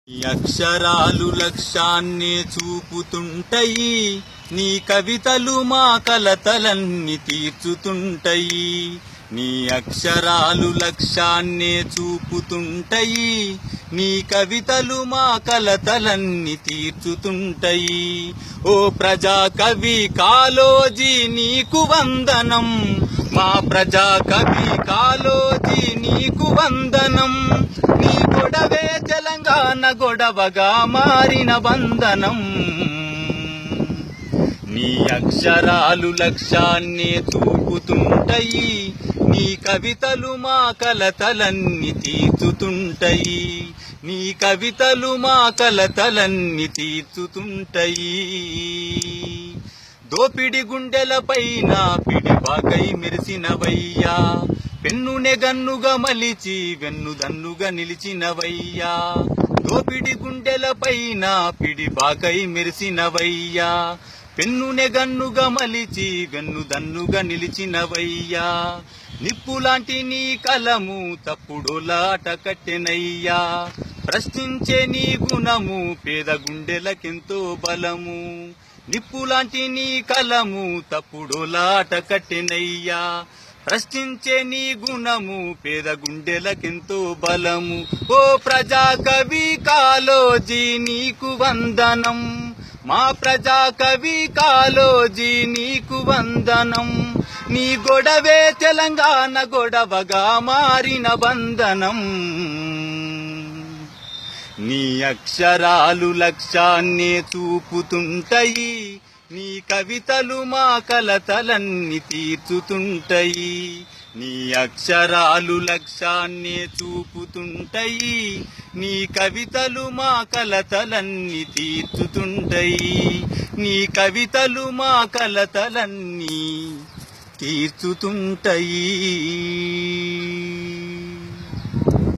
నీ అక్షరాలు లక్ష్యాన్ని చూపుతుంటాయి, నీ కవితలు మా కలతలన్నీ తీర్చుతుంటాయి. నీ అక్షరాలు లక్ష్యాన్ని చూపుతుంటాయి, నీ కవితలు మా కలతలన్నీ తీర్చుతుంటాయి. ఓ ప్రజా కవి కాళోజీ నీకు వందనం, మా ప్రజా కవి కాళోజీ నీకు వందనం. నీ గొడవే తెలంగాణ గొడవగా మారిన వందనం. నీ అక్షరాలు లక్ష్యాన్ని చూపుతుంటాయి, నీ కవితలు మా కలతలన్నీ తీర్చుతుంటాయి. నీ కవితలు మా కలతలన్నీ తీర్చుతుంటాయి. దోపిడి గుండెలపైన పిడిబాకై మెరిసినవయ్యా, పెన్నునే గన్నుగా మలిచి వెన్నుదన్నుగా నిలిచినవయ్యా. దోపిడి గుండెలపైన పిడిబాకై మెరిసినవయ్యా, పెన్నునే గన్నుగా మలిచి వెన్నుదన్నుగా నిలిచినవయ్యా. నిప్పులాంటి నీ కలము తప్పుడోలాట కట్టెనయ్యా, ప్రశ్నించే నీ గుణము పేద గుండెలకెంతో బలము. నిప్పులాంటి నీ కలము తప్పుడోలాట కట్టెనయ్యా, ప్రశ్నించే నీ గుణము పేద గుండెలకెంతో బలము. ఓ ప్రజా కవి కాళోజీ నీకు వందనం, మా ప్రజా కవి కాళోజీ నీకు వందనం. నీ గొడవే తెలంగాణ గొడవగా మారిన వందనం. నీ అక్షరాలు లక్ష్యాన్ని చూపుతుంటాయి, నీ కవితలు మా కలతలన్నీ తీర్చుతుంటాయి. నీ అక్షరాలు లక్ష్యాన్ని చూపుతుంటాయి, నీ కవితలు మా కలతలన్నీ తీర్చుతుంటాయి. నీ కవితలు మా కలతలన్నీ తీర్చుతుంటాయి.